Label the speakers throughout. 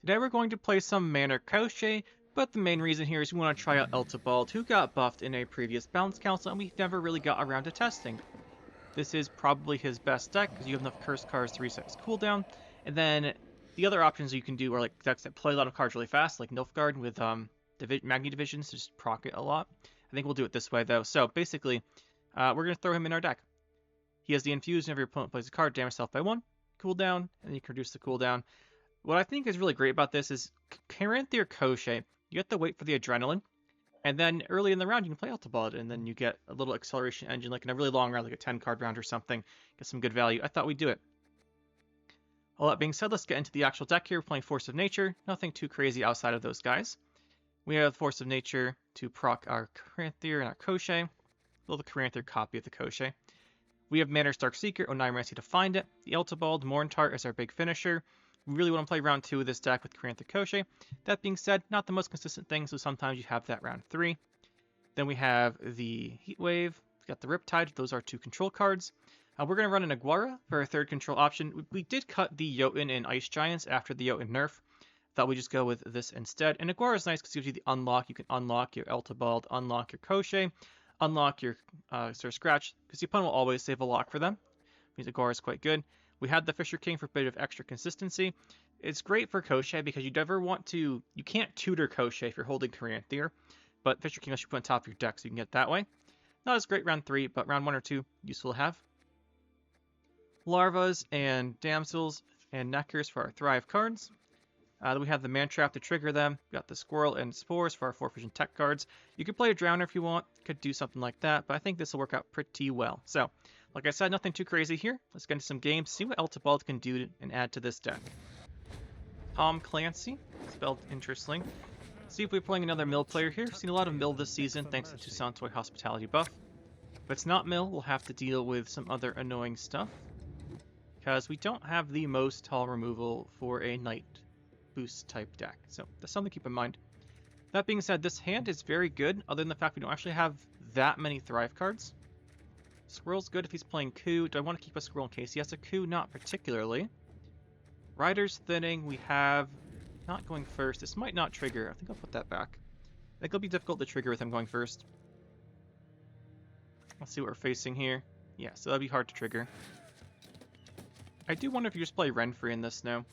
Speaker 1: Today we're going to play some Manor Crochet, but the main reason here is we want to try out Elitablad, who got buffed in a previous Balance Council, and we never really got around to testing. This is probably his best deck, because you have enough curse cards to reset his cooldown, and then the other options you can do are like decks that play a lot of cards really fast, like Nilfgaard with Magni Divisions to just proc it a lot. I think we'll do it this way though. So basically, we're going to throw him in our deck. He has the Infuse whenever your opponent plays a card, damage self by 1, cooldown, and then you can reduce the cooldown. What I think is really great about this is Caranthir Crochet. You have to wait for the Adrenaline, and then early in the round you can play Elitablad, and then you get a little acceleration engine, like in a really long round, like a 10-card round or something. Get some good value. I thought we'd do it. All that being said, let's get into the actual deck here. We're playing Force of Nature. Nothing too crazy outside of those guys. We have Force of Nature to proc our Caranthir and our Crochet. Build the Caranthir copy of the Crochet. We have Manor Stark Seeker, 9 Mercy to find it. The Elitablad, Morntart is our big finisher. We really want to play round 2 of this deck with Caranthir Crochet. That being said, not the most consistent thing, so sometimes you have that round 3. Then we have the Heatwave. We've got the Riptide. Those are 2 control cards. We're going to run an Aguara for our 3rd control option. We did cut the Jotun and Ice Giants after the Jotun nerf. Thought we'd just go with this instead. And Aguara is nice because it gives you the unlock. You can unlock your Elitablad, unlock your Crochet, unlock your Sir Scratch, because the opponent will always save a lock for them. Means Aguara is quite good. We had the Fisher King for a bit of extra consistency. It's great for Crochet because you never want to... You can't tutor Crochet if you're holding Caranthir, but Fisher King lets you put on top of your deck, so you can get it that way. Not as great round 3, but round 1 or 2, useful to have. Larvas and Damsels and Neckers for our Thrive cards. We have the Mantrap to trigger them. We got the Squirrel and Spores for our 4-vision tech cards. You could play a Drowner if you want. Could do something like that, but I think this will work out pretty well. So, like I said, nothing too crazy here. Let's get into some games, see what Elitablad can do and add to this deck. Tom Clancy, spelled interesting. See if we're playing another Mill player here. Seen a lot of Mill this season thanks to Toussaint Toy Hospitality buff. If it's not Mill, we'll have to deal with some other annoying stuff, because we don't have the most tall removal for a Knight boost type deck. So that's something to keep in mind. That being said, this hand is very good, other than the fact we don't actually have that many Thrive cards. Squirrel's good if he's playing coup. Do I want to keep a Squirrel in case he has a coup? Not particularly. Rider's Thinning, we have not going first. This might not trigger. I think I'll put that back. I think it'll be difficult to trigger with him going first. Let's see what we're facing here. Yeah, so that'll be hard to trigger. I do wonder if you just play Renfri in this now.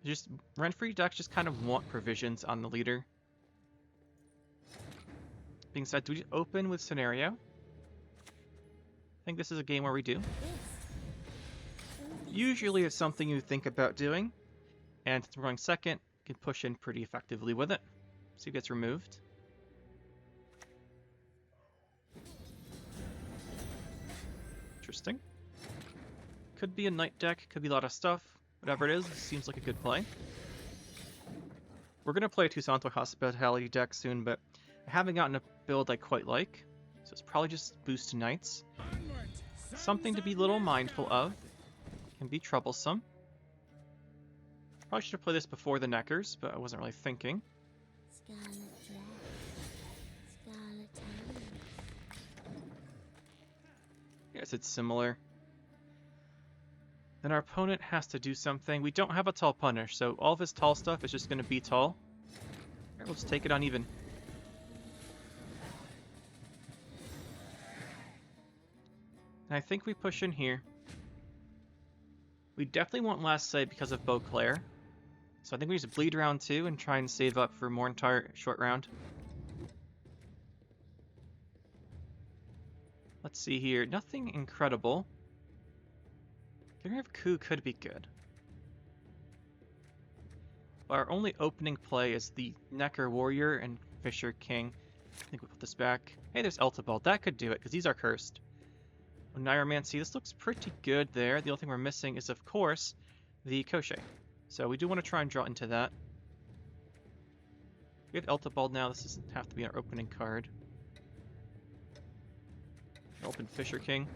Speaker 1: Just Renfri decks just kind of want provisions on the leader. Being said, do we open with Scenario? I think this is a game where we do. Usually it's something you think about doing, and since we're going second, you can push in pretty effectively with it. See who gets removed. Interesting. Could be a Knight deck, could be a lot of stuff. Whatever it is, it seems like a good play. We're going to play a Toussaint Toy Hospitality deck soon, but I haven't gotten a build I quite like, so it's probably just boost to Knights. Something to be a little mindful of. Can be troublesome. Probably should have played this before the Neckers, but I wasn't really thinking. Yes, it's similar. Then our opponent has to do something. We don't have a tall punish, so all of his tall stuff is just going to be tall. Alright, we'll just take it on even. And I think we push in here. We definitely want Last Sight because of Beauclair. So I think we just bleed round 2 and try and save up for Morntart short round. Let's see here. Nothing incredible. Getting rid of Coup could be good. Our only opening play is the Necker Warrior and Fisher King. I think we'll put this back. Hey, there's Elitablad. That could do it, because these are cursed. Niromancy, this looks pretty good there. The only thing we're missing is, of course, the Crochet. So we do want to try and draw into that. We have Elitablad now. This doesn't have to be our opening card. Open Fisher King.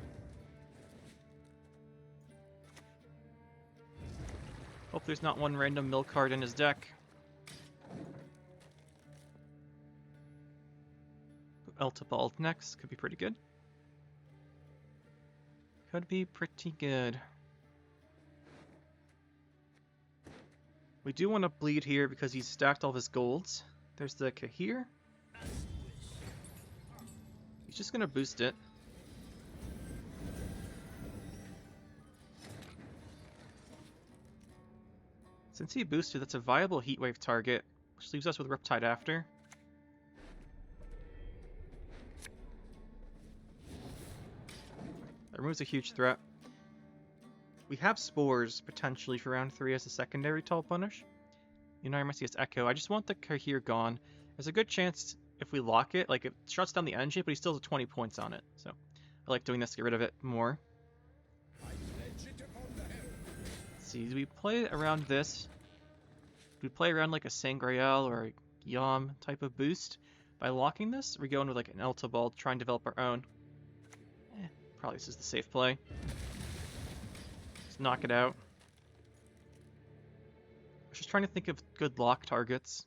Speaker 1: Hope there's not one random mill card in his deck. Elitablad next. Could be pretty good. Could be pretty good. We do want to bleed here because he's stacked all of his golds. There's the Kahir. He's just going to boost it. Since he boosted, that's a viable heatwave target, which leaves us with Riptide after. That removes a huge threat. We have Spores, potentially, for round 3 as a secondary tall punish. Unanimous Echo. I just want the Kahir gone. There's a good chance if we lock it, like, it shuts down the engine, but he still has 20 points on it. So, I like doing this to get rid of it more. Let's see, do we play around this? Do we play around like a Sangreal or a Yom type of boost by locking this? Or we go in with like an Elitablad, try and develop our own? Probably this is the safe play. Just knock it out. I was just trying to think of good lock targets.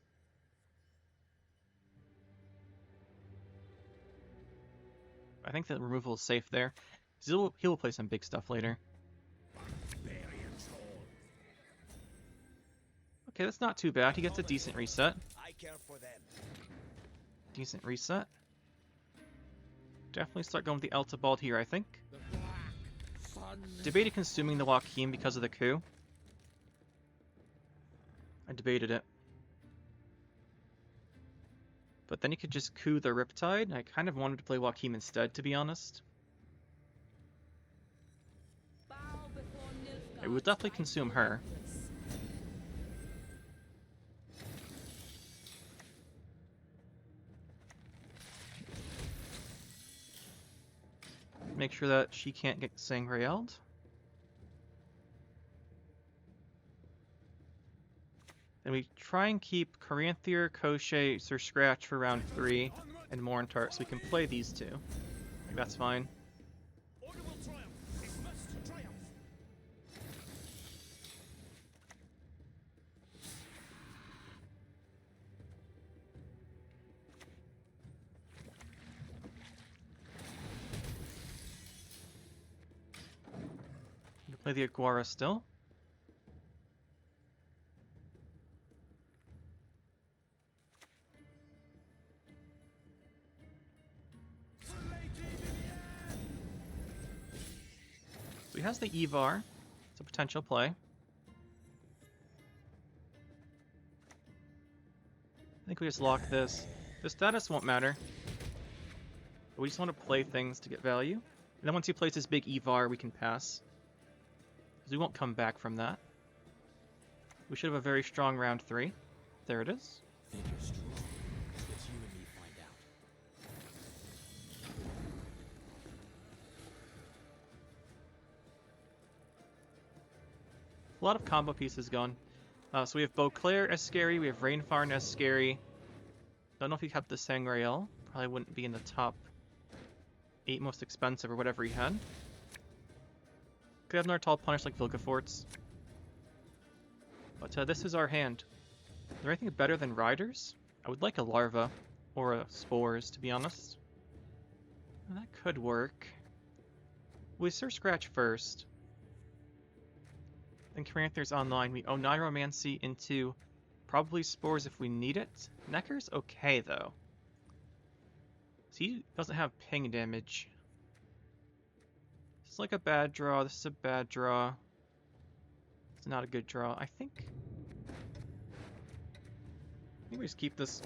Speaker 1: I think the removal is safe there. He'll play some big stuff later. Okay, that's not too bad. He gets a decent reset. Decent reset. Definitely start going with the Elitablad here, I think. Debated consuming the Joachim because of the coup. I debated it. But then he could just coup the Riptide. I kind of wanted to play Joachim instead, to be honest. I would definitely consume her. Make sure that she can't get Sangreal'd. Then we try and keep Corinthier, Koshé, Sir Scratch for round 3, and Morntar, so we can play these two. Like, that's fine. Play the Aguara still. So he has the Evar. It's a potential play. I think we just lock this. The status won't matter. But we just want to play things to get value. And then once he plays his big Evar, we can pass. Because we won't come back from that. We should have a very strong round 3. There it is.
Speaker 2: Think you're strong. Let's you and me find out.
Speaker 1: A lot of combo pieces gone. So we have Beauclair as scary, we have Rainfarn as scary. Don't know if he kept the Sangreal. Probably wouldn't be in the top 8 most expensive or whatever he had. Could have another tall punish like Vilgefortz. But this is our hand. Is there anything better than Riders? I would like a Larva or a Spores, to be honest. And that could work. We Sir Scratch first. Then Caranthir's online. We owe Niromancy into probably Spores if we need it. Necker's okay, though. So he doesn't have ping damage. This is like a bad draw. This is a bad draw. It's not a good draw. I think we just keep this.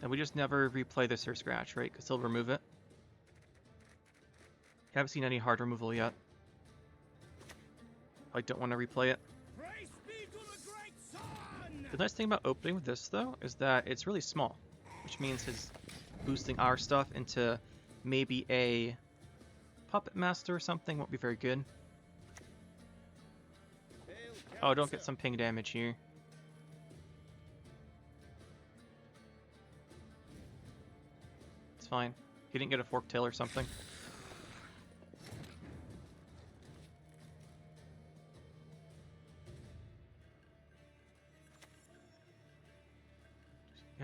Speaker 1: And we just never replay this or scratch, right? Because he'll remove it. Haven't seen any hard removal yet. I don't want to replay it. The nice thing about opening with this, though, is that it's really small, which means his boosting our stuff into maybe a Puppet Master or something won't be very good. Oh, don't get some ping damage here. It's fine. He didn't get a Fork Tail or something.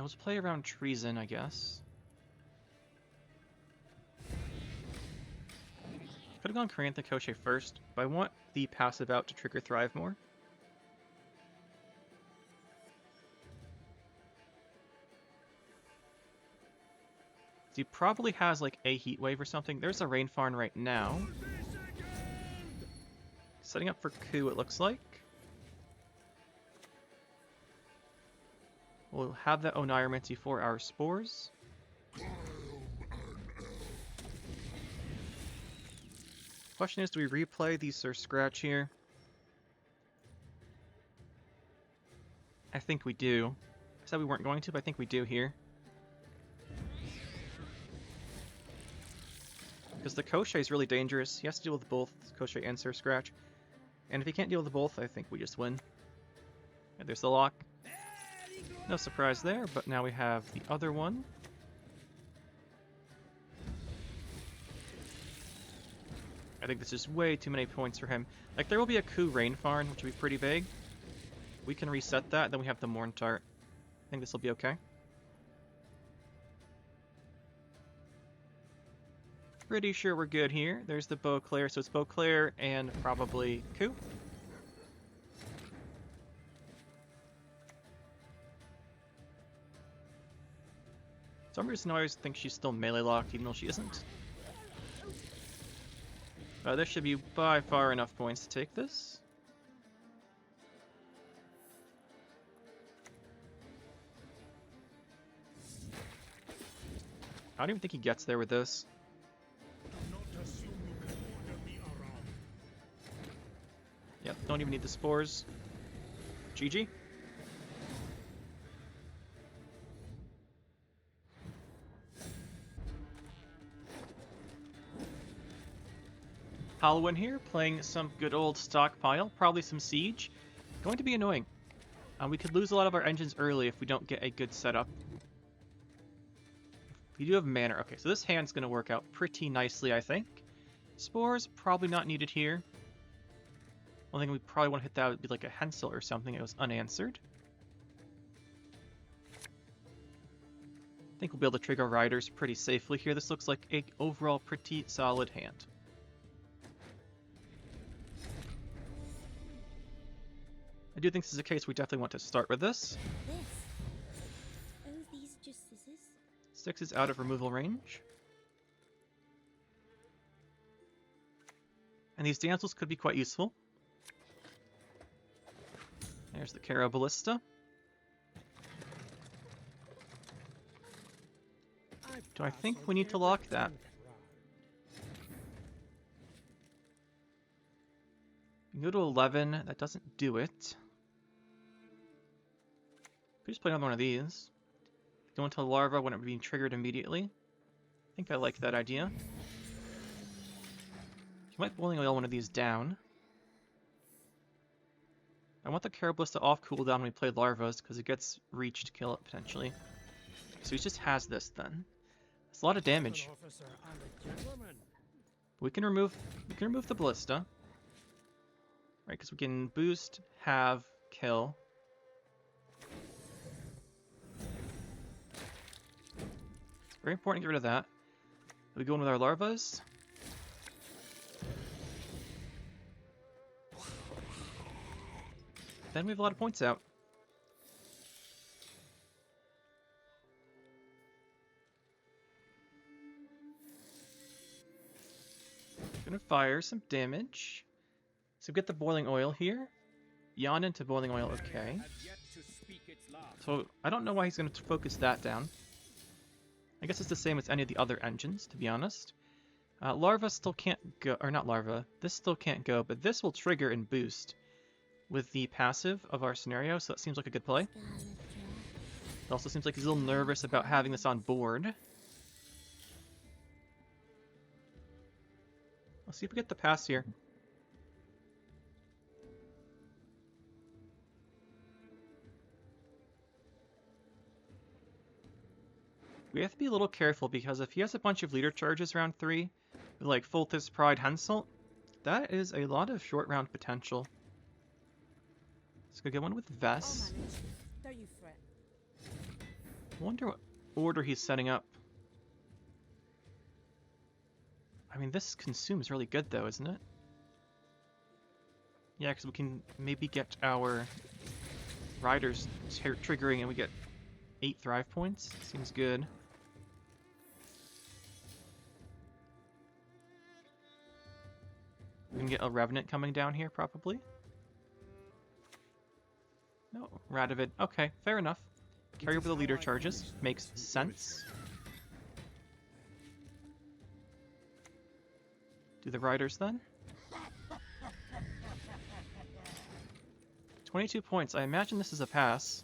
Speaker 1: Yeah, let's play around treason, I guess. Could have gone Carantha Koche first, but I want the passive out to trigger Thrive more. So he probably has like a heat wave or something. There's a rain farm right now. Setting up for coup, it looks like. We'll have that Oneiromancy for our spores. Question is, do we replay the Sir Scratch here? I think we do. I said we weren't going to, but I think we do here. Because the Koche is really dangerous. He has to deal with both Koche and Sir Scratch. And if he can't deal with both, I think we just win. And there's the lock. No surprise there, but now we have the other one. I think this is way too many points for him. Like, there will be a coup rain farm, which will be pretty big. We can reset that, then we have the Morntart. I think this will be okay. Pretty sure we're good here. There's the Beauclair, so it's Beauclair and probably coup. For some reason I always think she's still melee locked, even though she isn't. This should be by far enough points to take this. I don't even think he gets there with this. Yep, don't even need the spores. GG. Halloween here, playing some good old stockpile, probably some siege. Going to be annoying. We could lose a lot of our engines early if we don't get a good setup. We do have Manor. Okay, so this hand's going to work out pretty nicely, I think. Spores, probably not needed here. One thing we probably want to hit that would be like a Hensel or something. It was unanswered. I think we'll be able to trigger Riders pretty safely here. This looks like an overall pretty solid hand. I do think this is a case we definitely want to start with this.
Speaker 3: Oh, these are just scissors.
Speaker 1: 6 is out of removal range. And these damsels could be quite useful. There's the Caro Ballista. Do I think we need to lock that? You can go to 11, that doesn't do it. Could just play another one of these. Go into Larva when it being triggered immediately. I think I like that idea. You might Boiling Oil one of these down. I want the Caro Ballista off cooldown when we play Larvas, because it gets reach to kill it, potentially. So he just has this, then. It's a lot of damage. We can remove the Ballista. Right, because we can boost, have, kill. Very important to get rid of that. We go in with our Larvas. Then we have a lot of points out. Gonna fire some damage. So get the Boiling Oil here. Yawn into Boiling Oil, okay. So I don't know why he's gonna focus that down. I guess it's the same as any of the other engines, to be honest. Larva still can't go, or not Larva, this still can't go, but this will trigger and boost with the passive of our scenario, so that seems like a good play. It also seems like he's a little nervous about having this on board. Let's see if we get the pass here. We have to be a little careful because if he has a bunch of leader charges round 3, with like Foltest, Pride, Hensel, that is a lot of short round potential. Let's go get one with Vess.
Speaker 3: Don't you fret.
Speaker 1: wonder what order he's setting up. I mean, this consumes really good though, isn't it? Yeah, because we can maybe get our riders triggering and we get 8 thrive points. Seems good. We can get a Revenant coming down here, probably. No, Radovid. Okay, fair enough. Carry over the leader charges. Makes sense. Do the riders then? 22 points. I imagine this is a pass.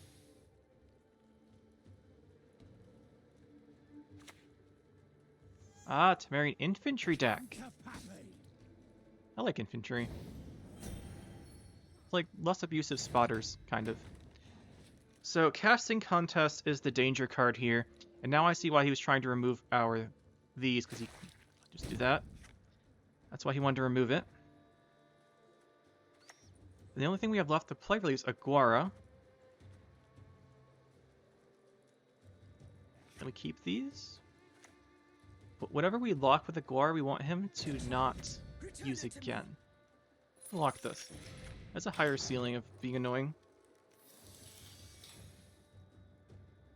Speaker 1: Ah, Temerian infantry deck. I like infantry. It's like less abusive spotters, kind of. So casting contest is the danger card here, and now I see why he was trying to remove these, because he just do that. That's why he wanted to remove it. And the only thing we have left to play really is Aguara. Can we keep these? But whatever we lock with Aguara, we want him to not use again. Lock this. That's a higher ceiling of being annoying.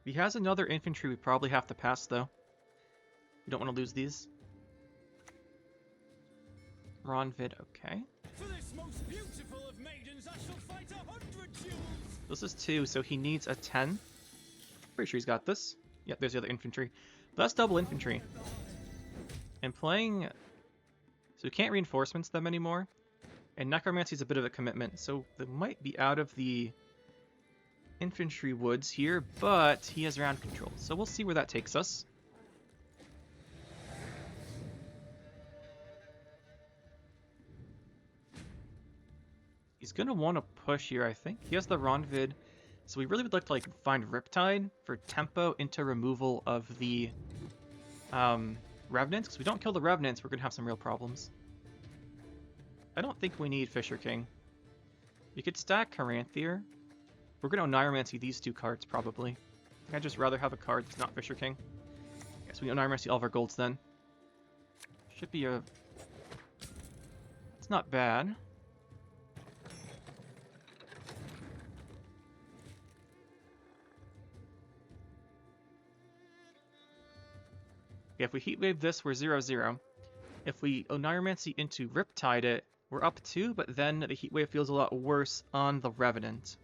Speaker 1: If he has another infantry, we probably have to pass, though. We don't want to lose these. Ronvid, okay.
Speaker 2: For this most beautiful of maidens, I shall fight 100 duels.
Speaker 1: This is 2, so he needs a 10. Pretty sure he's got this. Yep, there's the other infantry. But that's double infantry. And playing... So we can't reinforcements them anymore. And Necromancy is a bit of a commitment, so they might be out of the infantry woods here, but he has round control. So we'll see where that takes us. He's going to want to push here, I think. He has the Ronvid, so we really would like to find Riptide for tempo into removal of the Revenants, because if we don't kill the Revenants, we're going to have some real problems. I don't think we need Fisher King. We could stack Caranthier. We're going to Oneiromancy these 2 cards, probably. I think I'd just rather have a card that's not Fisher King. Guess we Oneiromancy all of our golds then. Should be a... It's not bad. Yeah, if we Heatwave this, we're 0-0. If we Oneiromancy into Riptide it, we're up 2, but then the Heatwave feels a lot worse on the Revenant.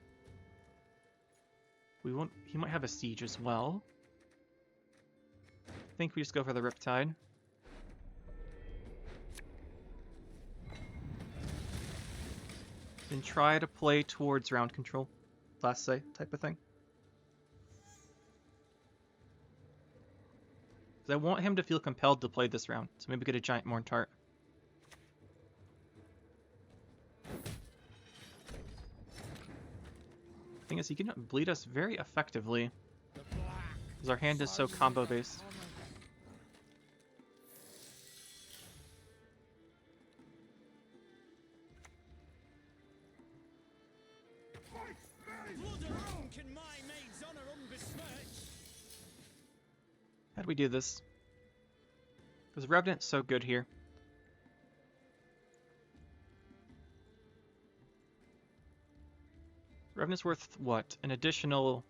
Speaker 1: We won't. He might have a Siege as well. I think we just go for the Riptide. Then try to play towards round control. Last say type of thing. I want him to feel compelled to play this round, so maybe get a Giant Morntart. Thing is, he can bleed us very effectively, because our hand is so combo-based. How do we do this? Because Revenant's so good here. Revenant's worth, what, an additional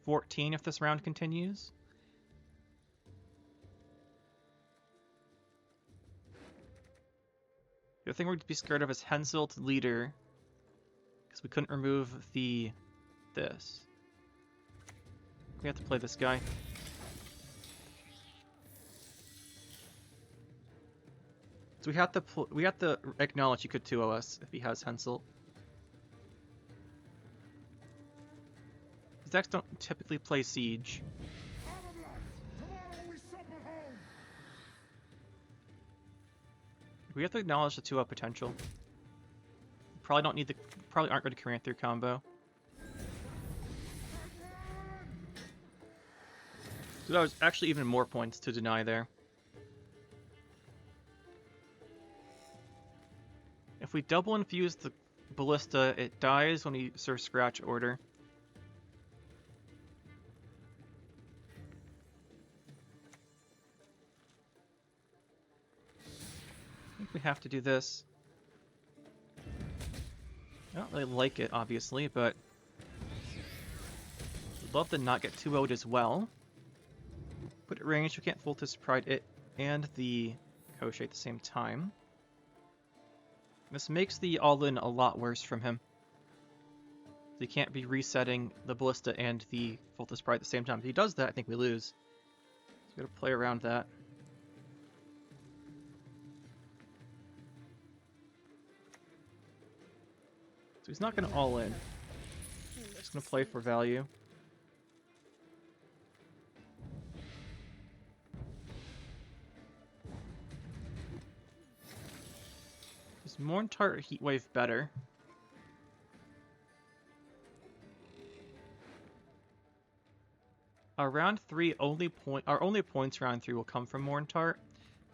Speaker 1: 14 if this round continues? The other thing we'd be scared of is Henselt Leader, because we couldn't remove this. We have to play this guy. So we have to acknowledge he could 2-0 us if he has Henselt. His decks don't typically play Siege. We have to acknowledge the 2-0 potential. Probably don't need the. Probably aren't going to Caranthier combo. So that was actually even more points to deny there. If we double infuse the Ballista, it dies when we Sir Scratch order. we have to do this. I don't really like it, obviously, but I'd love to not get too old as well. Put it ranged, we can't full to Pride it and the Koshe at the same time. This makes the all-in a lot worse from him. So he can't be resetting the Ballista and the Fultus Pride at the same time. If he does that, I think we lose. So we gotta play around that. So he's not gonna all-in. He's just gonna play for value. Is Morntart or Heatwave better? Our round 3 our only points round 3 will come from Morntart,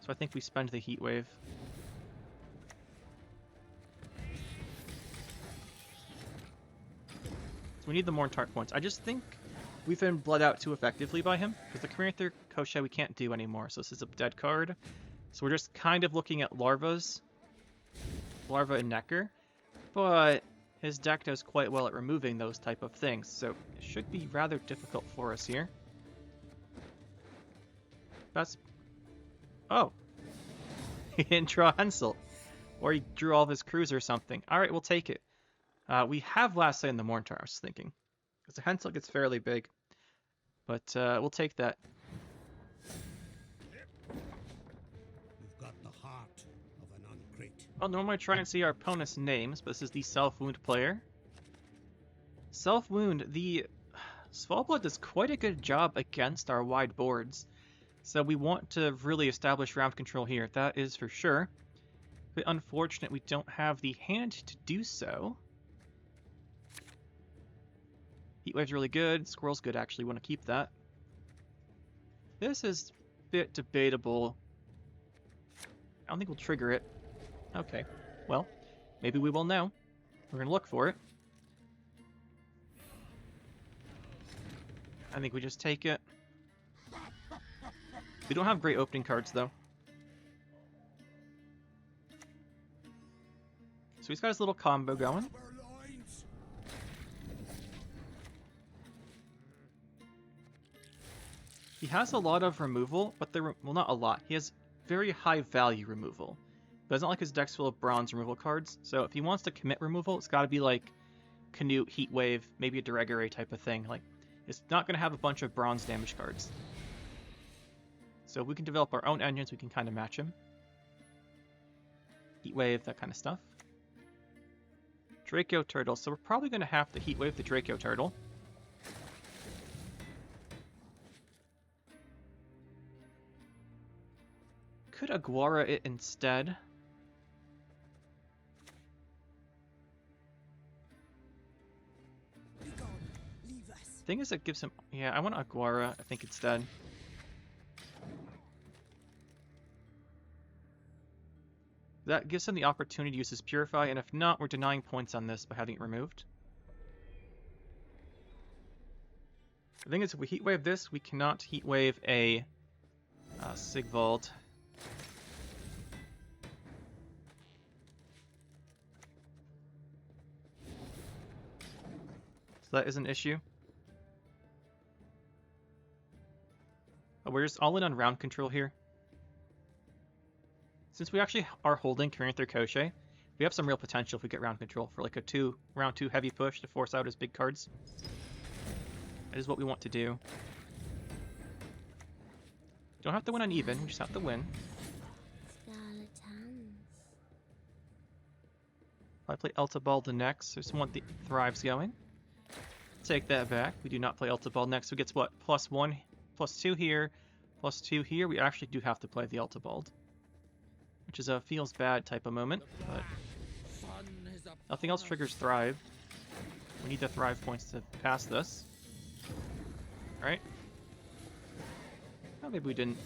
Speaker 1: so I think we spend the Heatwave. So we need the Morntart points. I just think we've been bled out too effectively by him, because the Career Koshe we can't do anymore, so this is a dead card. So we're just kind of looking at Larva and Necker, but his deck does quite well at removing those type of things, so it should be rather difficult for us here. That's... Oh! He didn't draw Hensel. Or he drew all of his crews or something. Alright, we'll take it. We have last say in the Morntar, I was thinking. Because the Hensel gets fairly big. But we'll take that.
Speaker 4: You've got the heart of an uncrate.
Speaker 1: Well, normally I try and see our opponent's names, but this is the Self-Wound player. Self-Wound, the Svalbard does quite a good job against our wide boards. So we want to really establish round control here, that is for sure. But unfortunate we don't have the hand to do so. Heatwave's really good, Squirrel's good actually, want to keep that. This is a bit debatable. I don't think we'll trigger it. Okay, well, maybe we will now. We're gonna look for it. I think we just take it. We don't have great opening cards, though. So he's got his little combo going. He has a lot of removal, but well, not a lot. He has very high value removal. But it's not like his deck's full of bronze removal cards. So if he wants to commit removal, it's got to be like Canute, Heatwave, maybe a Diregere type of thing. Like, it's not going to have a bunch of bronze damage cards. So if we can develop our own engines, we can kind of match him. Heatwave, that kind of stuff. Draco Turtle. So we're probably going to have to Heatwave the Draco Turtle. Could Aguara it instead. Thing is, it gives him... Yeah, I want Aguara, I think, instead. That gives him the opportunity to use his Purify, and if not, we're denying points on this by having it removed. The thing is, if we Heatwave this, we cannot Heatwave a Sigvald. So that is an issue. We're just all in on round control here. Since we actually are holding Carinthir Koshe, we have some real potential if we get round control for like a round 2 heavy push to force out his big cards. That is what we want to do. You don't have to win uneven, we just have to win. I play Elitablad next, so I just want the Thrives going. Take that back. We do not play Elitablad next, so it gets what? +1, +2 here, +2 here. We actually do have to play the Elitablad, which is a feels bad type of moment, but nothing else triggers Thrive. We need the Thrive points to pass this. Right? Oh, maybe we didn't.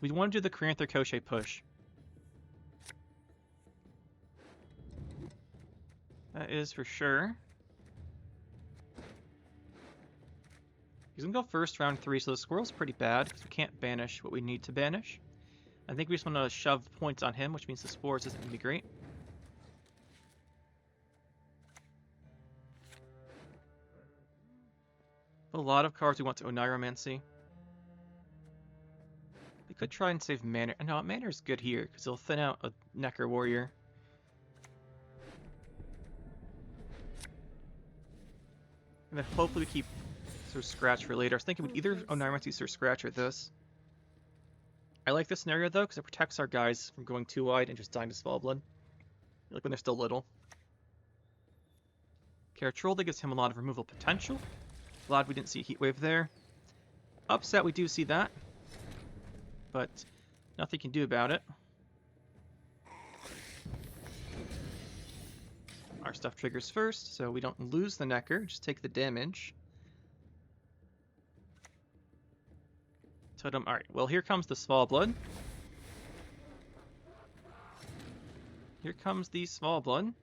Speaker 1: We want to do the Carinthir Koshe push. That is for sure. He's gonna go first round 3, so the squirrel's pretty bad because we can't banish what we need to banish. I think we just want to shove points on him, which means the spores isn't gonna be great. A lot of cards we want to Oniromancy. We could try and save Manor. No, Manor's good here because he'll thin out a Necker warrior. And then hopefully we keep Sir Scratch for later. I was thinking we'd either Oniromancy Sir Scratch or this. I like this scenario though because it protects our guys from going too wide and just dying to Svalbard. Like when they're still little. Caratrolde gives him a lot of removal potential. Glad we didn't see a heat wave there. Upset we do see that. But nothing you can do about it. Our stuff triggers first, so we don't lose the Necker, just take the damage. Totem, alright, well here comes the Svalbard. Here comes the Svalbard.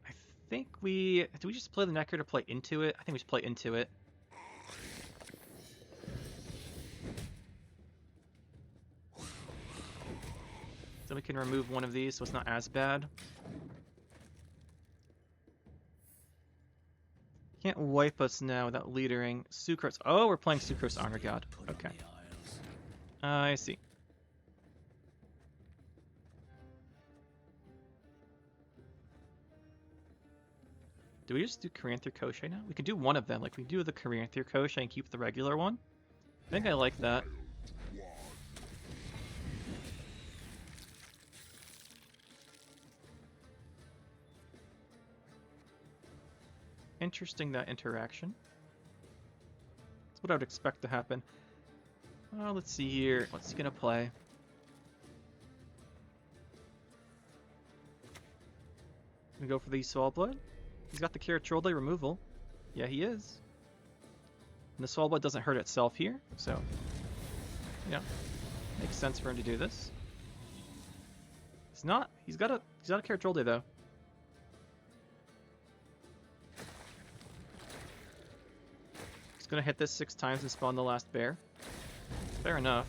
Speaker 1: I think do we just play the Necker to play into it? I think we just play into it. So we can remove one of these so it's not as bad. Can't wipe us now without leadering. Sucrose. Oh, we're playing Sucrose Honor God. Okay. I see. Do we just do Caranthir Koshe now? We could do one of them. Like, we do the Caranthir Koshe and keep the regular one. I think I like that. Interesting, that interaction. That's what I would expect to happen. Let's see here. What's he gonna play? Gonna go for the Svalbard. He's got the Caratrolde removal. Yeah, he is. And the Svalbard doesn't hurt itself here, so yeah, makes sense for him to do this. He's got a Caratrolde though. He's gonna hit this 6 times and spawn the last bear. Fair enough.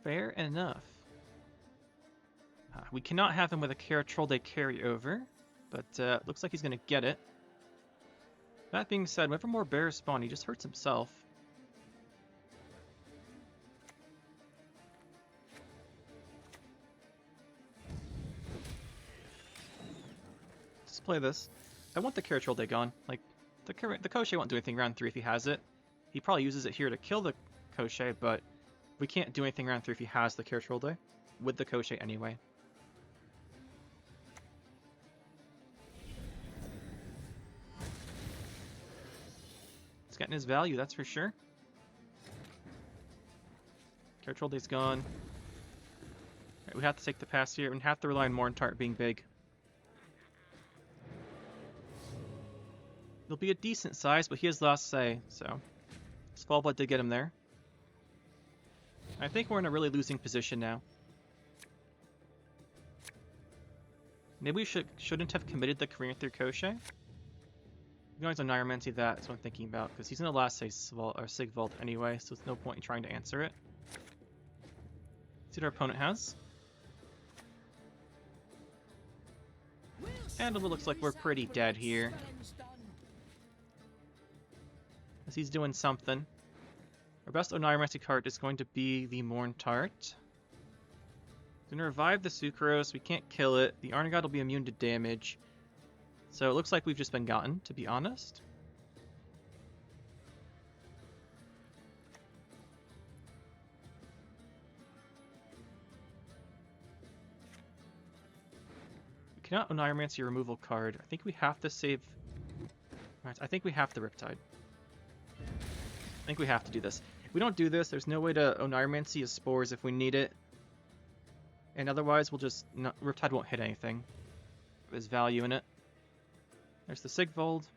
Speaker 1: Fair enough. We cannot have him with a Caratrolde carryover, but looks like he's gonna get it. That being said, whenever more bears spawn, he just hurts himself. Let's play this. I want the Caratrolde gone. Like, the Koshe won't do anything round 3 if he has it. He probably uses it here to kill the Koshe, but we can't do anything round 3 if he has the Caratrolde with the Koshe anyway. It's getting his value, that's for sure. Caratrolde's gone. Right, we have to take the pass here and have to rely on Morntart being big. He'll be a decent size, but he has last say, so Svalbard did get him there. I think we're in a really losing position now. Maybe we shouldn't have committed the Caranthir Koshe. We can always Oniromancy that, that's what I'm thinking about, because he's going to last say Sigvald anyway, so there's no point in trying to answer it. See what our opponent has. And it looks like we're pretty dead here. As he's doing something. Our best Oniromancy card is going to be the Morntart. Gonna revive the Sucrose, we can't kill it. The Arnagod will be immune to damage. So it looks like we've just been gotten, to be honest. We cannot Oniromancy a removal card. I think we have to save... Right, I think we have to Riptide. I think we have to do this. If we don't do this, there's no way to Oniromancy his spores if we need it. And otherwise, we'll just... Riptide won't hit anything. There's value in it. There's the Sigvald.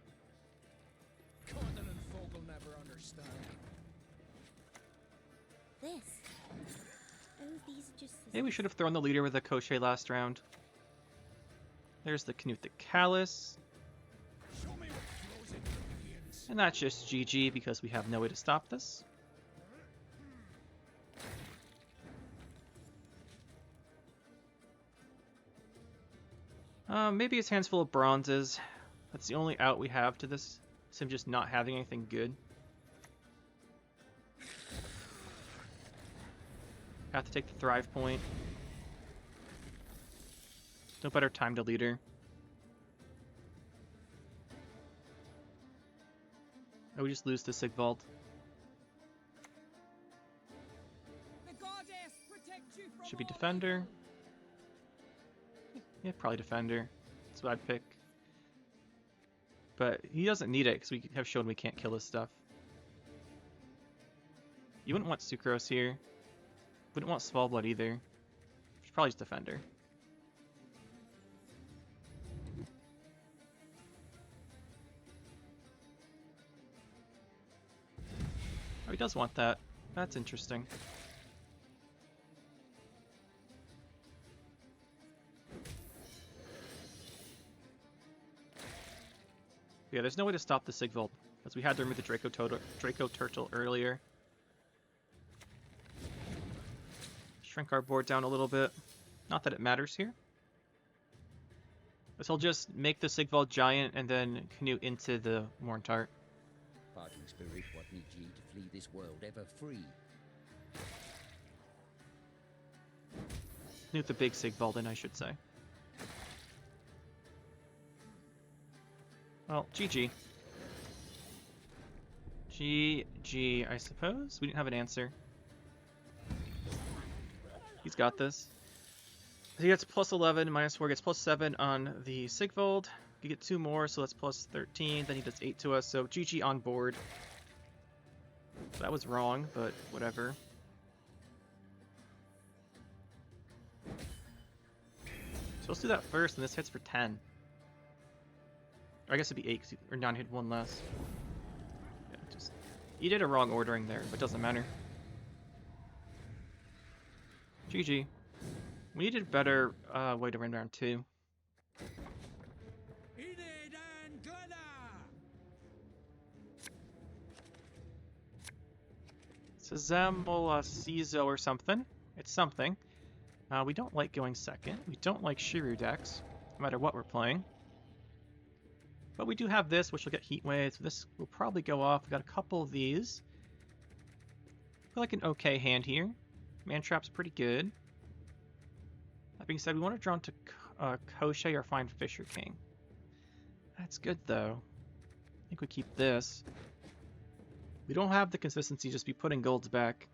Speaker 2: Continent folk will never understand.
Speaker 3: This. Oh, these are just.
Speaker 1: Maybe we should have thrown the leader with the Koshe last round. There's the Knut the Callous. And that's just GG because we have no way to stop this. Maybe his hand's full of bronzes. That's the only out we have to this. It's him just not having anything good. Have to take the Thrive point. No better time to leader. Oh, we just lose to Sigvald.
Speaker 2: The goddess protect you from
Speaker 1: Should be
Speaker 2: all
Speaker 1: Defender.
Speaker 2: evil.
Speaker 1: Yeah, probably Defender. That's what I'd pick. But he doesn't need it because we have shown we can't kill his stuff. You wouldn't want Sucrose here. Wouldn't want Svalbard either. Should probably just Defender. Oh, he does want that. That's interesting. Yeah, there's no way to stop the Sigvald, because we had to remove the Draco Turtle earlier. Shrink our board down a little bit. Not that it matters here. But he'll just make the Sigvald giant and then canoe into the Morntart.
Speaker 5: Fighting spirit, what need ye to flee this world ever free?
Speaker 1: Canoe the big Sigvald in, I should say. Well, GG. GG, I suppose? We didn't have an answer. He's got this. He gets plus 11, minus 4 gets plus 7 on the Sigvald. You get 2 more, so that's plus 13. Then he does 8 to us, so GG on board. That was wrong, but whatever. So let's do that first, and this hits for 10. Or I guess it'd be 8, or 9 hit 1 less. Yeah, just... You did a wrong ordering there, but it doesn't matter. GG. We needed a better way to run round 2.
Speaker 2: Enid and Glenna!
Speaker 1: It's a Cizo or something. It's something. We don't like going second. We don't like Shiru decks, no matter what we're playing. But we do have this, which will get Heat Wave, so this will probably go off. We've got a couple of these. I feel like an okay hand here. Man Trap's pretty good. That being said, we want to draw into Koshé or find Fisher King. That's good, though. I think we keep this. We don't have the consistency to just be putting golds back.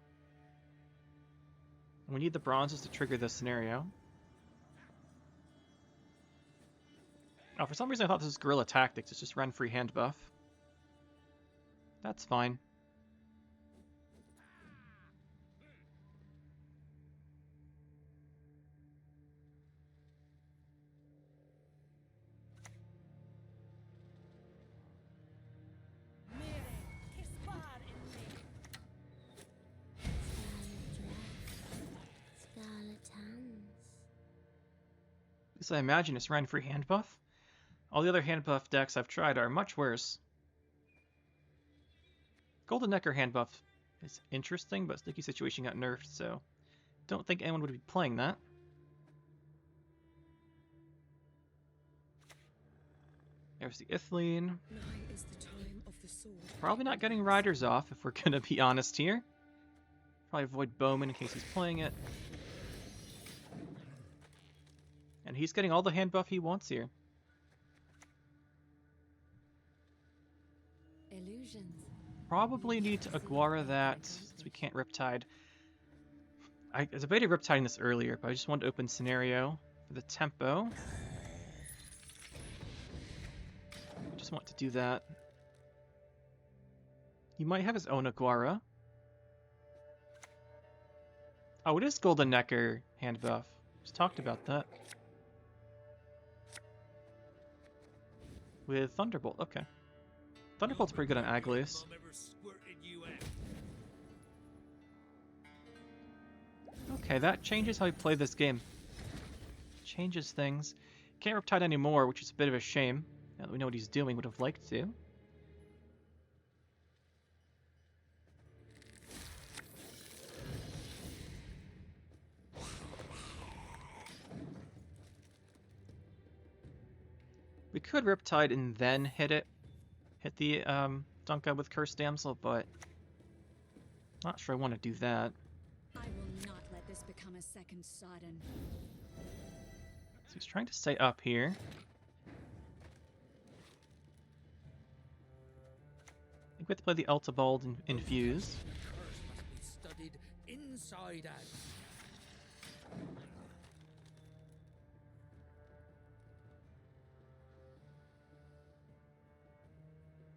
Speaker 1: And we need the bronzes to trigger this scenario. Oh, for some reason I thought this was Guerrilla Tactics. It's just Renfri Handbuff. That's fine.
Speaker 3: Scarlet hands.
Speaker 1: At least I imagine it's Renfri Handbuff. All the other Handbuff decks I've tried are much worse. Golden Necker Handbuff is interesting, but Sticky Situation got nerfed, so don't think anyone would be playing that. There's the Ithleen. Probably not getting Riders off, if we're gonna be honest here. Probably avoid Bowman in case he's playing it. And he's getting all the hand buff he wants here.
Speaker 3: Illusions.
Speaker 1: Probably need to Aguara that, since we can't Riptide. I was debating Riptiding this earlier, but I just wanted to open Scenario for the tempo. I just want to do that. He might have his own Aguara. Oh, it is Golden Necker hand buff. Just talked about that. With Thunderbolt, okay. Thunderbolt's pretty good on Aglis. Okay, that changes how we play this game. Changes things. Can't Riptide anymore, which is a bit of a shame. Now that we know what he's doing, would have liked to. We could Riptide and then hit the Dunka with Cursed Damsel, but not sure I want to do that.
Speaker 6: I will not let this become a second Sodden.
Speaker 1: So he's trying to stay up here. I think we have to play the Elitablad and infuse.
Speaker 5: Curse must be studied inside out.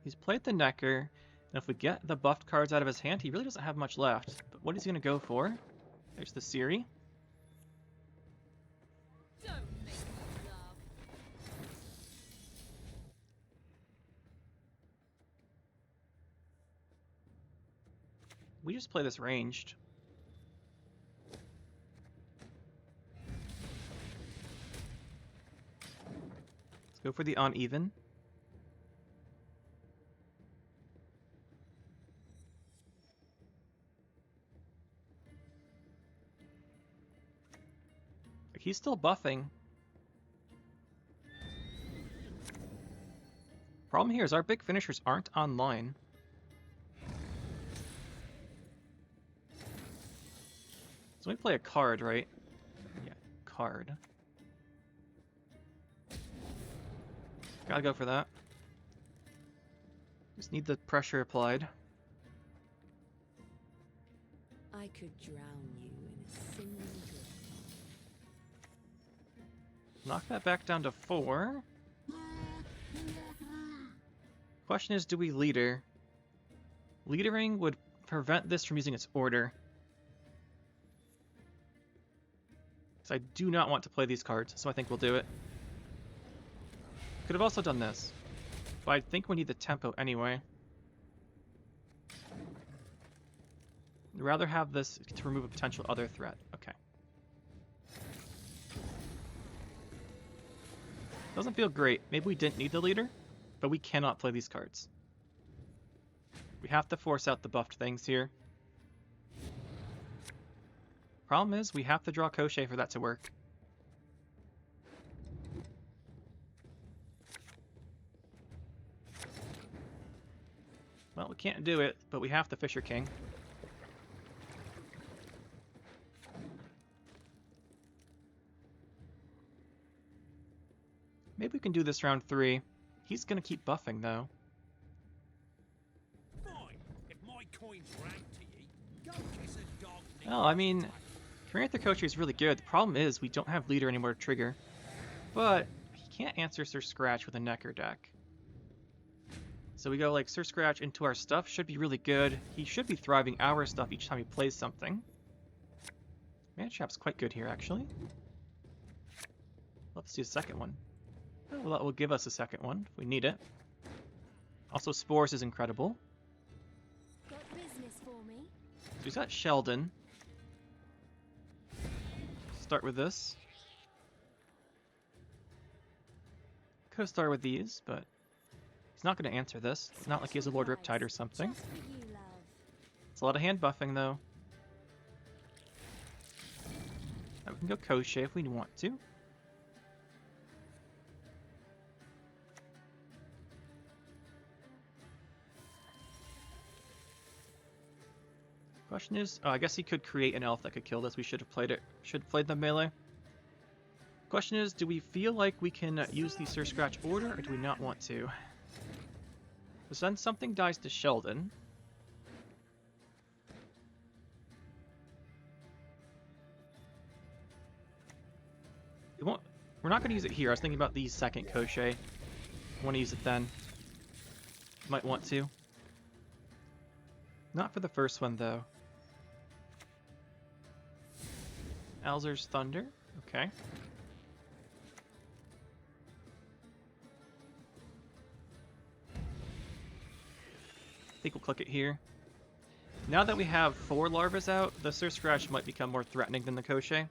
Speaker 1: He's played the Necker, and if we get the buffed cards out of his hand, he really doesn't have much left. But what is he going to go for? There's the Siri.
Speaker 6: Don't make me laugh.
Speaker 1: We just play this ranged. Let's go for the uneven. He's still buffing. Problem here is our big finishers aren't online. So we play a card, right? Yeah, card. Gotta go for that. Just need the pressure applied.
Speaker 6: I could drown you in a single drop.
Speaker 1: Knock that back down to 4. Question is, do we leader? Leadering would prevent this from using its order. So I do not want to play these cards, so I think we'll do it. Could have also done this, but I think we need the tempo anyway. I'd rather have this to remove a potential other threat. Okay. Doesn't feel great. Maybe we didn't need the leader, but we cannot play these cards. We have to force out the buffed things here. Problem is, we have to draw Koschei for that to work. Well, we can't do it, but we have the Fisher King. Maybe we can do this round 3. He's gonna keep buffing, though.
Speaker 2: Fine. If my coin's rank to ye, go kiss a dog.
Speaker 1: Well, I mean, Karantha Koschei is really good. The problem is we don't have leader anymore to trigger. But he can't answer Sir Scratch with a Necker deck. So we go like Sir Scratch into our stuff. Should be really good. He should be thriving our stuff each time he plays something. Man Trap's quite good here, actually. Let's do a second one. Well, that will give us a second one if we need it. Also, Spores is incredible.
Speaker 3: Got business for me?
Speaker 1: So he's got Sheldon. Start with this. Could have started with these, but he's not going to answer this. It's not like he has a Lord Riptide or something.
Speaker 3: Just for you, love.
Speaker 1: It's a lot of hand buffing, though. Now we can go Koschei if we want to. Question is, I guess he could create an elf that could kill this. We should have played it. Should have played the melee. Question is, do we feel like we can use the Sir Scratch order, or do we not want to? Because then something dies to Sheldon. It won't, we're not going to use it here. I was thinking about the second Koschei. I want to use it then. Might want to. Not for the first one, though. Alzur's Thunder. Okay. I think we'll click it here. Now that we have 4 larvas out, the Sir Scratch might become more threatening than the Koschei.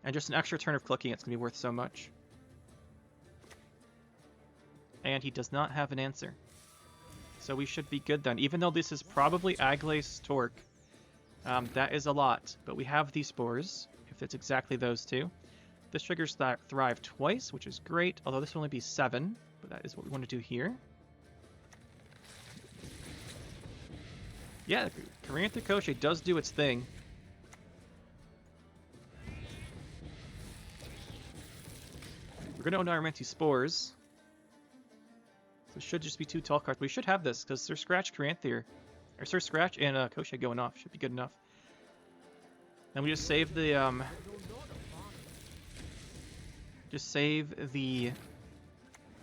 Speaker 1: And just an extra turn of clicking, it's going to be worth so much. And he does not have an answer. So we should be good then. Even though this is probably Aglae's Torque, that is a lot. But we have these spores, if it's exactly those two. This triggers that Thrive twice, which is great. Although this will only be 7, but that is what we want to do here. Yeah, Carantha Crochet does do its thing. We're going to own our spores. So it should just be 2 tall cards. We should have this, because Sir Scratch, Carantha, or Sir Scratch and Crochet going off. Should be good enough. And we just save the, just save the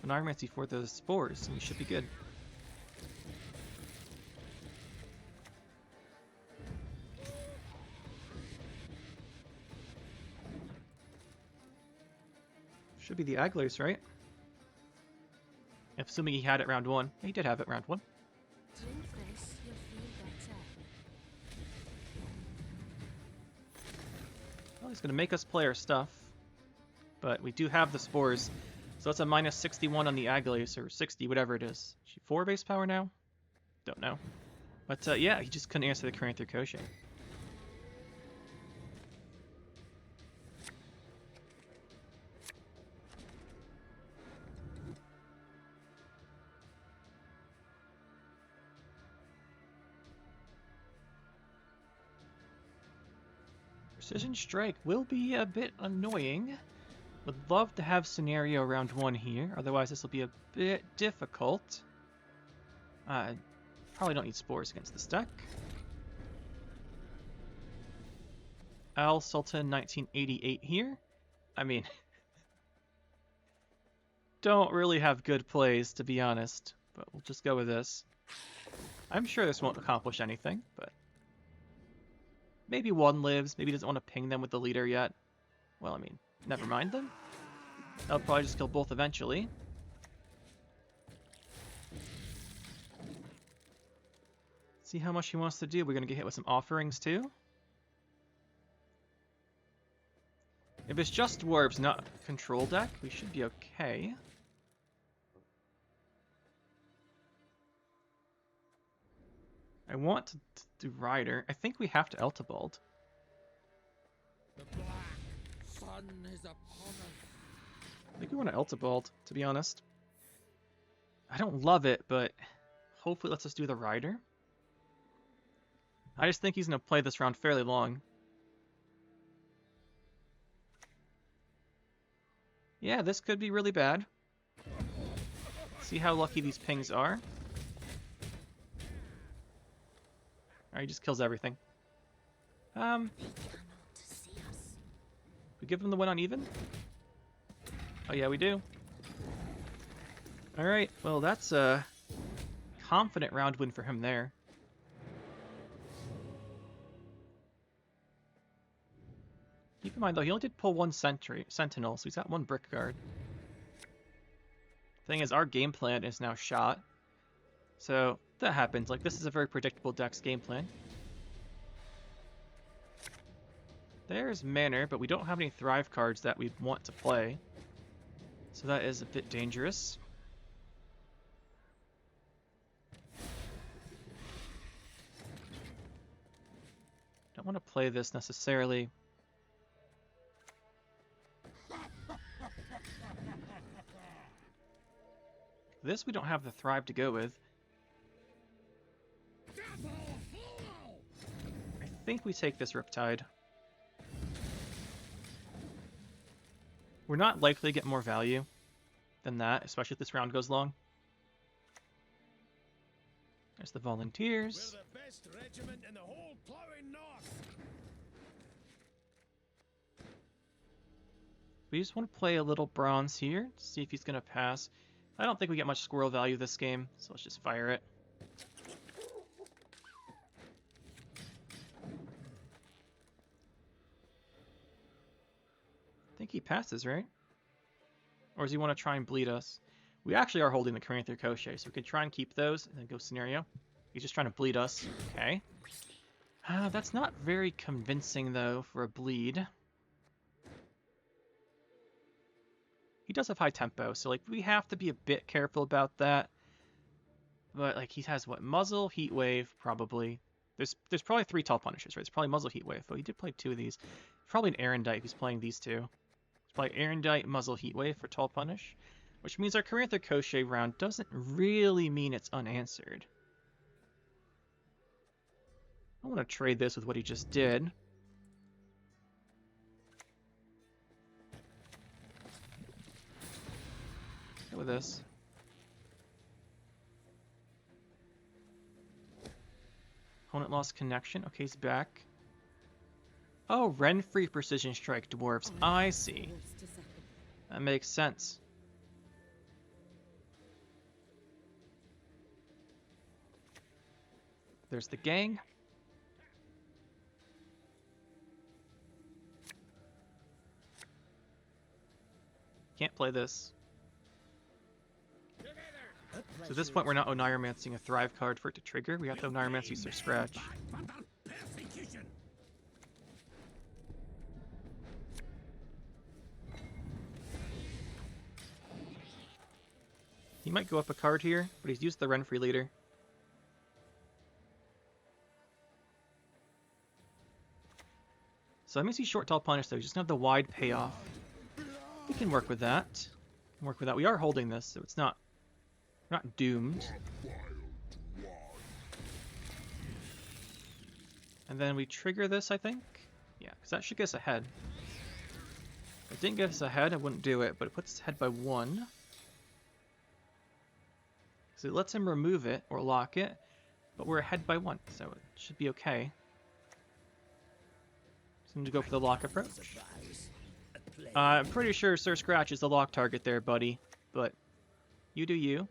Speaker 1: Narmancy for the spores, and we should be good. Should be the Aglae's, right? Assuming he had it round 1. He did have it round 1.
Speaker 6: Drink this, you'll feel better.
Speaker 1: Well, he's going to make us play our stuff. But we do have the spores. So that's a minus 61 on the Aglae's, or 60, whatever it is. Is she 4 base power now? Don't know. But yeah, he just couldn't answer the Carantha Crochet. Precision Strike will be a bit annoying. Would love to have Scenario round 1 here, otherwise this will be a bit difficult. Probably don't need Spores against this deck. Al Sultan 1988 here. I mean, don't really have good plays, to be honest, but we'll just go with this. I'm sure this won't accomplish anything, but maybe 1 lives. Maybe he doesn't want to ping them with the leader yet. Well, I mean, never mind then. I'll probably just kill both eventually. See how much he wants to do. We're going to get hit with some offerings too. If it's just Dwarves, not control deck, we should be okay. I want to do Rider. I think we have to Elitablad.
Speaker 5: The black sun is upon us.
Speaker 1: I think we want to Elitablad, to be honest. I don't love it, but hopefully it lets us do the Rider. I just think he's going to play this round fairly long. Yeah, this could be really bad. See how lucky these pings are. Alright, he just kills everything. We give him the win on even? Oh yeah, we do. Alright, well that's a confident round win for him there. Keep in mind though, he only did pull 1 sentinel, so he's got 1 brick guard. Thing is, our game plan is now shot. So that happens. Like, this is a very predictable deck's game plan. There's Manor, but we don't have any Thrive cards that we want to play. So that is a bit dangerous. Don't want to play this necessarily. This we don't have the Thrive to go with. I think we take this Riptide. We're not likely to get more value than that, especially if this round goes long. There's the Volunteers.
Speaker 2: We're the best regiment in the whole plowing north.
Speaker 1: We just want to play a little bronze here to see if he's going to pass. I don't think we get much squirrel value this game, so let's just fire it. I think he passes, right? Or does he want to try and bleed us? We actually are holding the Carantha Crochet, so we could try and keep those and then go Scenario. He's just trying to bleed us. Okay. That's not very convincing, though, for a bleed. He does have high tempo, so like we have to be a bit careful about that. But like he has what, muzzle, heat wave, probably. There's probably 3 tall punishes, right? It's probably muzzle, heat wave. But he did play 2 of these. Probably an Erendite if he's playing these 2. It's probably Erendite, muzzle, heat wave for tall punish, which means our Carantha Crochet round doesn't really mean it's unanswered. I want to trade this with what he just did. Go with this. Opponent lost connection. Okay, he's back. Oh, Renfri Precision Strike Dwarves. I see. That makes sense. There's the gang. Can't play this. So at this point, we're not Oneiromancing a Thrive card for it to trigger. We have to Oneiromancy use their Scratch. He might go up a card here, but he's used the Renfri leader. So that means he's short tall punish, though. He's just gonna have the wide payoff. We can work with that. We are holding this, so it's not doomed. And then we trigger this, I think. Yeah, because that should get us ahead. If it didn't get us ahead, I wouldn't do it, but it puts us ahead by 1. So it lets him remove it or lock it, but we're ahead by 1, so it should be okay. So I'm going to go for the lock approach. I'm pretty sure Sir Scratch is the lock target there, buddy, but you do you.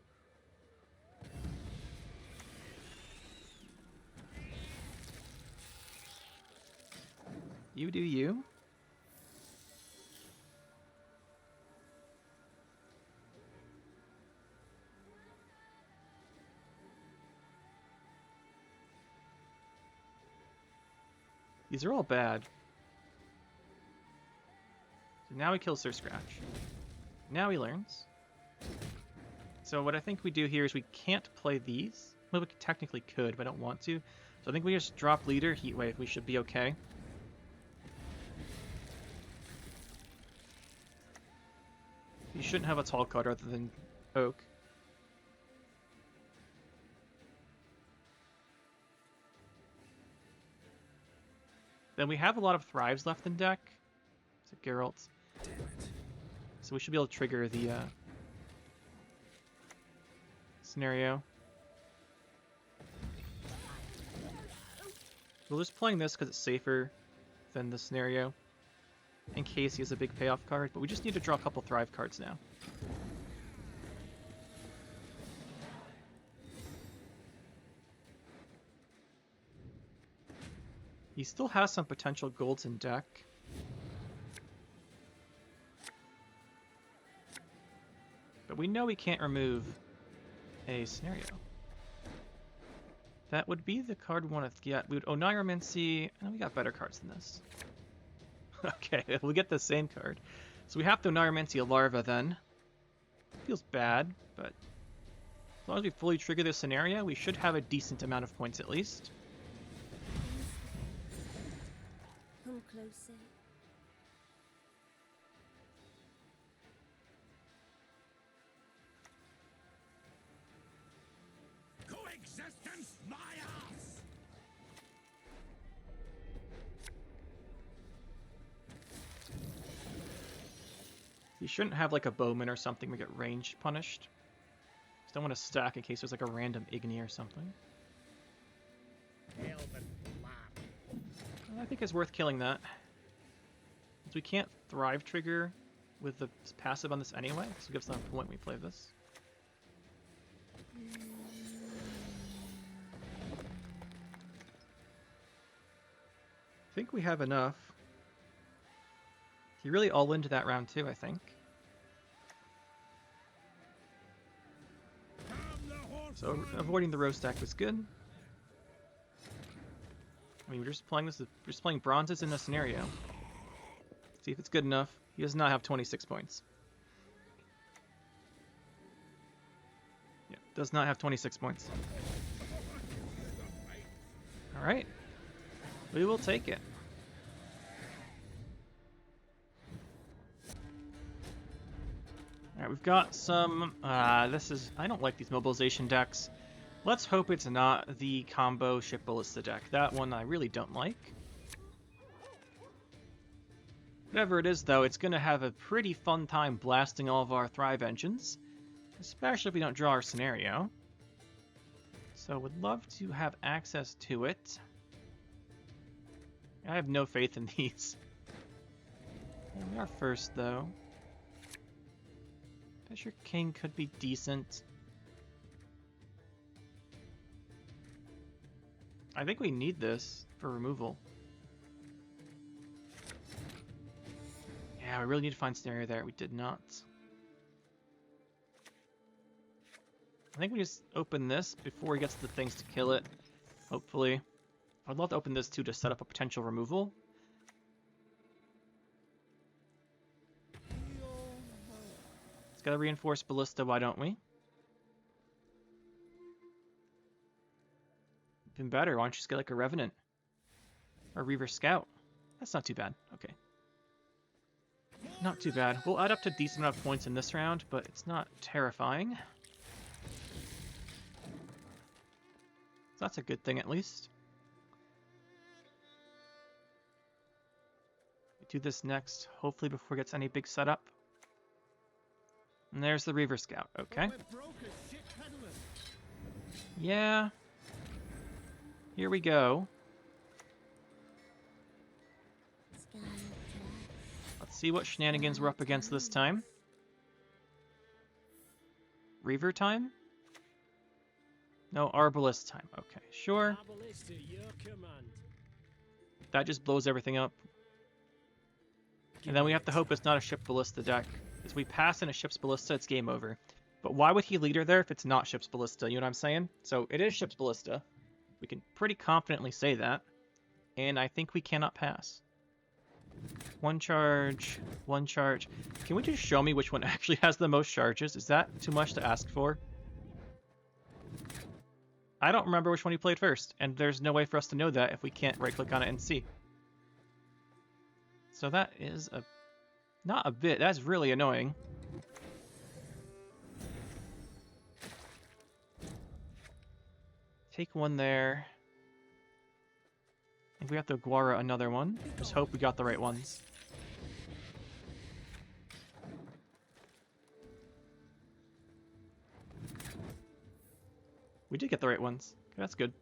Speaker 1: You do you. These are all bad. So now he kills Sir Scratch. Now he learns. So what I think we do here is we can't play these. Well, we technically could, but I don't want to. So I think we just drop leader, heat wave. We should be okay. You shouldn't have a tall card other than Oak. Then we have a lot of Thrives left in deck. So Geralt.
Speaker 5: Damn it.
Speaker 1: So we should be able to trigger the scenario. We're just playing this because it's safer than the scenario, in case he has a big payoff card, but we just need to draw a couple Thrive cards now. He still has some potential golds in deck. But we know he can't remove a scenario. That would be the card we want to get. We would Oneiromancy, and we got better cards than this. Okay, we get the same card. So we have to Oneiromancy a Larva then. Feels bad, but as long as we fully trigger this scenario, we should have a decent amount of points at least.
Speaker 3: Come closer.
Speaker 4: Coexistence, my ass!
Speaker 1: You shouldn't have like a bowman or something we get range punished. Just don't want to stack in case there's like a random Igni or something. I think it's worth killing that. Since we can't Thrive trigger with the passive on this anyway, so it gives them a point when we play this. I think we have enough. He really all into that round too, I think. So avoiding the roast deck was good. I mean, we're just playing this. We're just playing bronzes in a scenario. See if it's good enough. He does not have 26 points. Does not have 26 points. Alright. We will take it. Alright, we've got some... I don't like these mobilization decks. Let's hope it's not the combo ship ballista deck. That one I really don't like. Whatever it is, though, it's going to have a pretty fun time blasting all of our Thrive engines. Especially if we don't draw our scenario. So would love to have access to it. I have no faith in these. And we are first, though. Fisher King could be decent. I think we need this for removal. Yeah, we really need to find scenario there. We did not. I think we just open this before he gets the things to kill it. Hopefully. I'd love to open this too to set up a potential removal. It's got a reinforced ballista, why don't we? Even better, why don't you just get like a Revenant? Or a Reaver Scout? That's not too bad. Okay. Not too bad. We'll add up to a decent amount of points in this round, but it's not terrifying. So that's a good thing at least. We do this next, hopefully before it gets any big setup. And there's the Reaver Scout, okay. Yeah. Here we go. Let's see what shenanigans we're up against this time. Reaver time? No, Arbalest time. Okay, sure. That just blows everything up. And then we have to hope it's not a ship ballista deck. If we pass in a ship's ballista, it's game over. But why would he leader there if it's not ship's ballista? You know what I'm saying? So it is ship's ballista. We can pretty confidently say that. And I think we cannot pass. One charge, one charge. Can we just show me which one actually has the most charges? Is that too much to ask for? I don't remember which one he played first, and there's no way for us to know that if we can't right-click on it and see. So that is a... not a bit, that's really annoying. Take one there. I think we have to Guara another one. Just hope we got the right ones. We did get the right ones. Okay, that's good.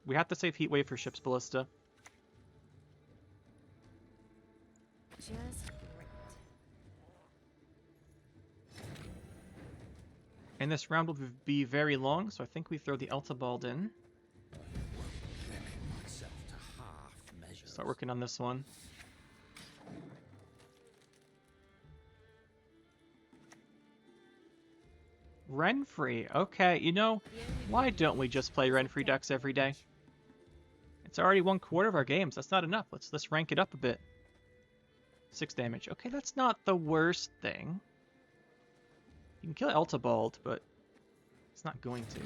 Speaker 1: We have to save Heatwave for ship's ballista.
Speaker 6: Just great.
Speaker 1: And this round will be very long, so I think we throw the Elitablad in. Start working on this one. Renfri. Okay, you know, why don't we just play Renfri decks every day? It's already 1/4 of our games. That's not enough. Let's rank it up a bit. 6 damage. Okay, that's not the worst thing. You can kill Elitablad, but it's not going to.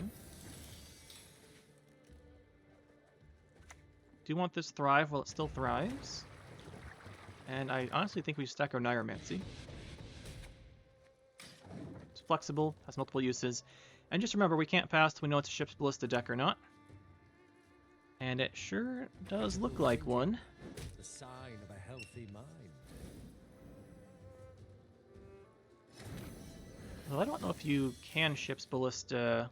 Speaker 1: Do want this thrive while it still thrives. And I honestly think we should stack our Neuromancy. It's flexible, has multiple uses. And just remember, we can't pass till we know it's a ship's ballista deck or not. And it sure does look like one.
Speaker 2: The sign of a healthy mind.
Speaker 1: Well, I don't know if you can ship's ballista.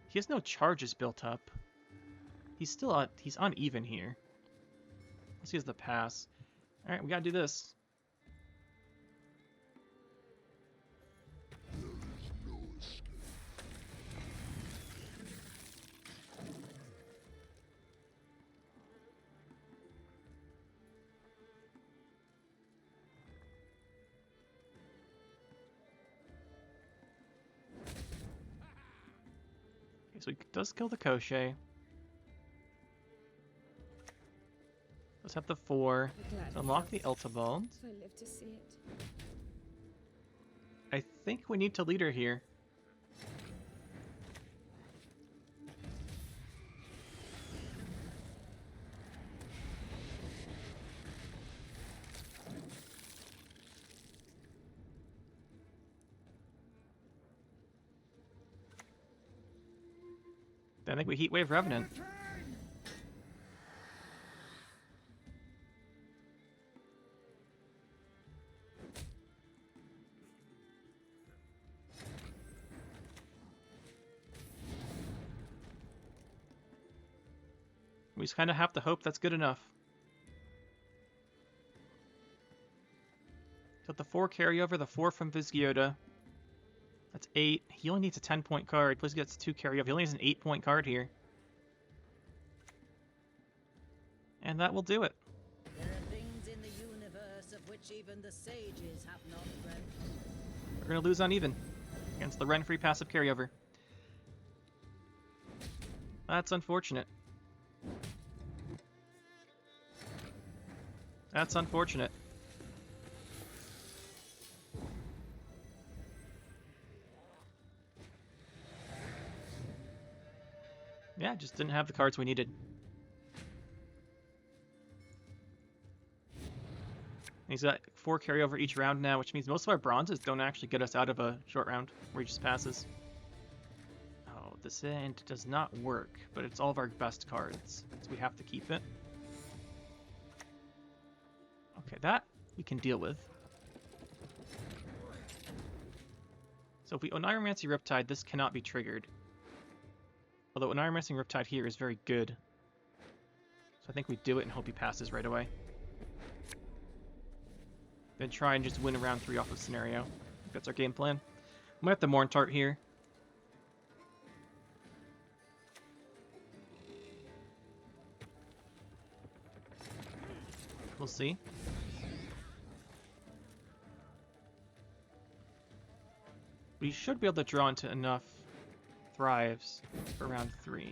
Speaker 1: He has no charges built up. He's still he's uneven here. Let's use the pass. All right, we gotta do this. Okay, so he does kill the Koshei. Let's have the 4. Let's unlock the Elitablad.
Speaker 3: I live to see it.
Speaker 1: I think we need to leader here. I think we Heatwave Revenant. We just kind of have to hope that's good enough. So the 4 carryover, the 4 from Vizgiota. That's 8. He only needs a 10-point card. Plus he gets 2 carryover. He only needs an 8-point card here. And that will do it.
Speaker 6: There are things in the universe of which even the sages have not dreamt.
Speaker 1: We're going to lose uneven against the Renfri passive carryover. That's unfortunate. That's unfortunate. Yeah, just didn't have the cards we needed. He's got 4 carryover each round now, which means most of our bronzes don't actually get us out of a short round where he just passes. Oh, this end does not work, but it's all of our best cards, so we have to keep it. Okay, that we can deal with. So if we Oneiromancy Riptide, this cannot be triggered. Although Oneiromancy Riptide here is very good. So I think we do it and hope he passes right away. Then try and just win round 3 off of scenario. That's our game plan. We might have the Morntart here. We'll see. We should be able to draw into enough Thrives for round 3.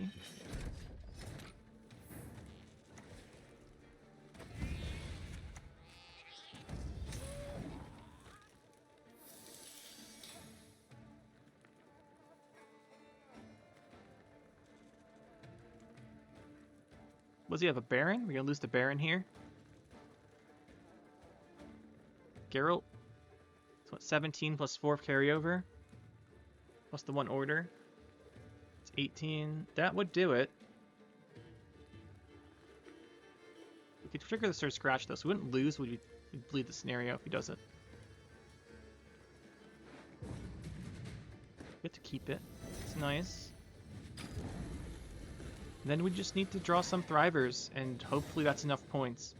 Speaker 1: Does he have a Baron? We're gonna lose the Baron here. Geralt. So what, 17 plus 4 carryover? Plus the 1 order. It's 18. That would do it. We could trigger the Sir Scratch though, so we wouldn't lose, we'd bleed the scenario if he does it. Get to keep it. It's nice. And then we just need to draw some Thrivers, and hopefully that's enough points.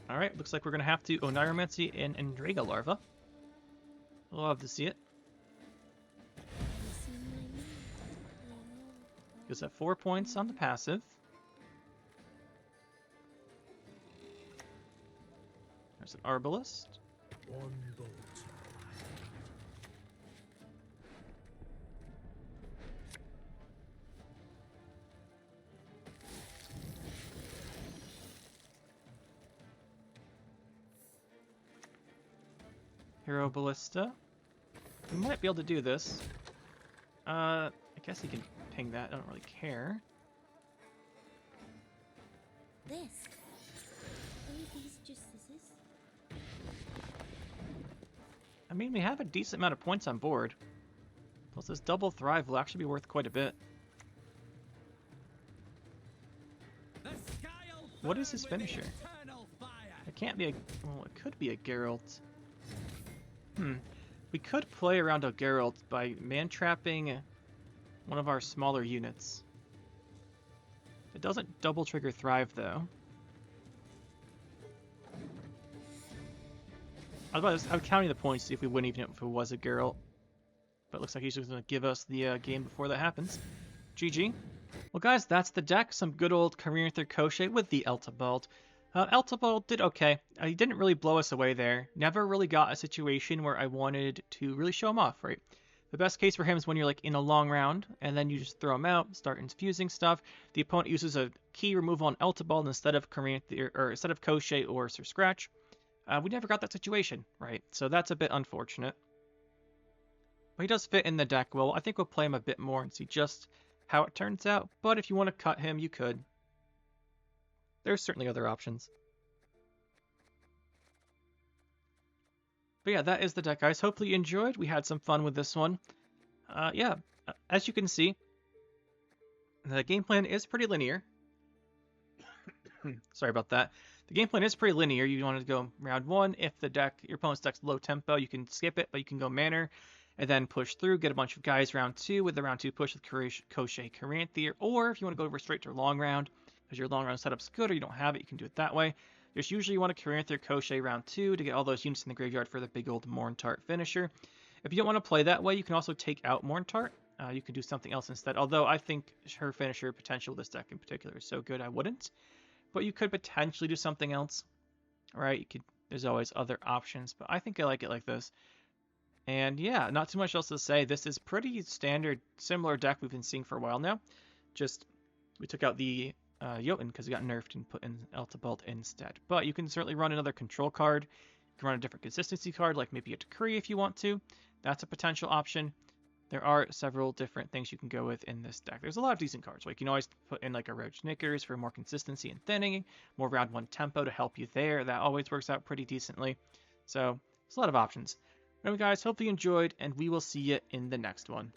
Speaker 1: Alright, looks like we're going to have to Oneiromancy and Endrega Larva. Love to see it. Gives that 4 points on the passive. There's an Arbalist.
Speaker 4: One bolt.
Speaker 1: Hero Ballista. We might be able to do this. I guess he can ping that. I don't really care.
Speaker 3: This. Are these just scissors?
Speaker 1: I mean, we have a decent amount of points on board. Plus this double Thrive will actually be worth quite a bit. What is his finisher? It can't be a... well, it could be a Geralt. We could play around a Geralt by man-trapping one of our smaller units. It doesn't double trigger Thrive though. I was counting the points to see if we win even if it was a Geralt. But it looks like he's just going to give us the game before that happens. GG. Well guys, that's the deck. Some good old Career Third Crochet with the Elitablad. Eltabald did okay. He didn't really blow us away there. Never really got a situation where I wanted to really show him off, right? The best case for him is when you're like in a long round, and then you just throw him out, start infusing stuff. The opponent uses a key removal on Eltabald instead of or instead of Crochet or Sir Scratch. We never got that situation, right? So that's a bit unfortunate. But he does fit in the deck well. I think we'll play him a bit more and see just how it turns out. But if you want to cut him, you could. There's certainly other options. But yeah, that is the deck, guys. Hopefully you enjoyed. We had some fun with this one. Yeah, as you can see, the game plan is pretty linear. Sorry about that. The game plan is pretty linear. You want to go round 1. If your opponent's deck's low tempo, you can skip it, but you can go Manor and then push through, get a bunch of guys round 2 with the round 2 push with Crochet Caranthier. Or if you want to go straight to long round, because your long round setup's good or you don't have it, you can do it that way. Just usually you want to Caranthier Crochet round 2 to get all those units in the graveyard for the big old Morntart finisher. If you don't want to play that way, you can also take out Morntart. You can do something else instead, although I think her finisher potential, this deck in particular, is so good I wouldn't. But you could potentially do something else, right? There's always other options, but I think I like it like this. And yeah, not too much else to say. This is pretty standard, similar deck we've been seeing for a while now. Just, we took out the Jotun because it got nerfed and put in Eltabald instead. But you can certainly run another control card. You can run a different consistency card, like maybe a Decree if you want to. That's a potential option. There are several different things you can go with in this deck. There's a lot of decent cards. Like you can always put in like a Roach Knickers for more consistency and thinning, more round 1 tempo to help you there. That always works out pretty decently. So there's a lot of options. Anyway guys, hope you enjoyed, and we will see you in the next one.